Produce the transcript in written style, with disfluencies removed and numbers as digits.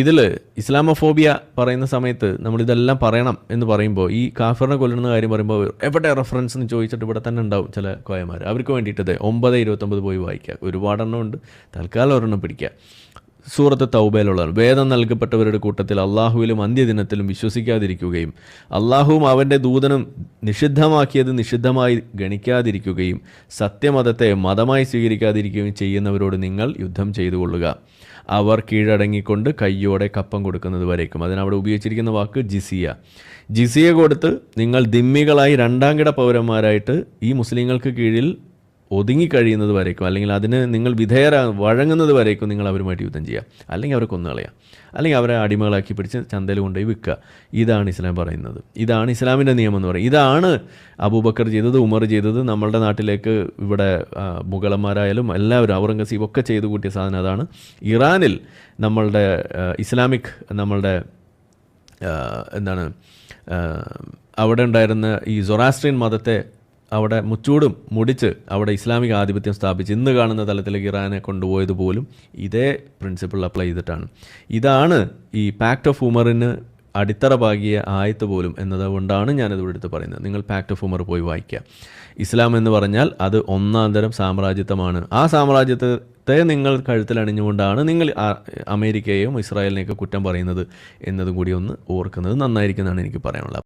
ഇതിൽ ഇസ്ലാമോഫോബിയ പറയുന്ന സമയത്ത് നമ്മളിതെല്ലാം പറയണം എന്ന് പറയുമ്പോൾ ഈ കാഫറിനെ കൊല്ലുന്ന കാര്യം പറയുമ്പോൾ എവിടെ റെഫറൻസ് എന്ന് ചോദിച്ചിട്ട് ഇവിടെ തന്നെ ഉണ്ടാവും ചില കോയമാർ. അവർക്ക് വേണ്ടിയിട്ട് 9:29 പോയി വായിക്കുക. ഒരുപാടെണ്ണം ഉണ്ട്, തൽക്കാലം ഒരെണ്ണം പിടിക്കുക. സൂറത്ത് തൗബയിലുള്ളതാണ്. വേദം നൽകപ്പെട്ടവരുടെ കൂട്ടത്തിൽ അള്ളാഹുവിലും അന്ത്യദിനത്തിലും വിശ്വസിക്കാതിരിക്കുകയും അള്ളാഹുവും അവൻ്റെ ദൂതനും നിഷിദ്ധമാക്കിയത് നിഷിദ്ധമായി ഗണിക്കാതിരിക്കുകയും സത്യമതത്തെ മതമായി സ്വീകരിക്കാതിരിക്കുകയും ചെയ്യുന്നവരോട് നിങ്ങൾ യുദ്ധം ചെയ്തു കൊള്ളുക. അവർ കീഴടങ്ങിക്കൊണ്ട് കയ്യോടെ കപ്പം കൊടുക്കുന്നത് വരേക്കും. അതിനവിടെ ഉപയോഗിച്ചിരിക്കുന്ന വാക്ക് ജിസിയ കൊടുത്ത് നിങ്ങൾ ദിമ്മികളായി രണ്ടാം കിട പൗരന്മാരായിട്ട് ഈ മുസ്ലിങ്ങൾക്ക് കീഴിൽ ഒതുങ്ങിക്കഴിയുന്നത് വരേക്കും, അല്ലെങ്കിൽ അതിന് നിങ്ങൾ വഴങ്ങുന്നത് വരേക്കും നിങ്ങൾ അവരുമായിട്ട് യുദ്ധം ചെയ്യുക, അല്ലെങ്കിൽ അവരെ കൊന്നുകളയുക, അല്ലെങ്കിൽ അവരെ അടിമകളാക്കി പിടിച്ച് ചന്തയിൽ കൊണ്ടുപോയി വിൽക്കുക. ഇതാണ് ഇസ്ലാം പറയുന്നത്. ഇതാണ് ഇസ്ലാമിൻ്റെ നിയമം എന്ന് പറയുന്നത്. ഇതാണ് അബൂബക്കർ ചെയ്തത്, ഉമർ ചെയ്തത്. നമ്മളുടെ നാട്ടിലേക്ക് ഇവിടെ മുഗളന്മാരായാലും എല്ലാവരും ഔറംഗസീബ് ഒക്കെ ചെയ്തു കൂട്ടിയ സാധനം അതാണ്. ഇറാനിൽ നമ്മളുടെ ഇസ്ലാമിക് അവിടെ ഉണ്ടായിരുന്ന ഈ സൊറാസ്ട്രിയൻ മതത്തെ അവിടെ മുച്ചൂടും മുടിച്ച് അവിടെ ഇസ്ലാമിക ആധിപത്യം സ്ഥാപിച്ച് ഇന്ന് കാണുന്ന തലത്തിലേക്ക് ഇറാനെ കൊണ്ടുപോയത് പോലും ഇതേ പ്രിൻസിപ്പിൾ അപ്ലൈ ചെയ്തിട്ടാണ്. ഇതാണ് ഈ പാക്ട് ഓഫ് ഉമറിന് അടിത്തറ പാകിയ ആയത്ത് പോലും എന്നതുകൊണ്ടാണ് ഞാനത് എടുത്ത് പറയുന്നത്. നിങ്ങൾ പാക്ട് ഓഫ് ഉമർ പോയി വായിക്കുക. ഇസ്ലാം എന്ന് പറഞ്ഞാൽ അത് ഒന്നാന്തരം സാമ്രാജ്യത്വമാണ്. ആ സാമ്രാജ്യത്വത്തെ നിങ്ങൾ കഴുത്തിലണിഞ്ഞുകൊണ്ടാണ് നിങ്ങൾ അമേരിക്കയെയും ഇസ്രായേലിനെയൊക്കെ കുറ്റം പറയുന്നത് എന്നതും കൂടി ഒന്ന് ഓർക്കുന്നത് നന്നായിരിക്കുമെന്നാണ് എനിക്ക് പറയാനുള്ളത്.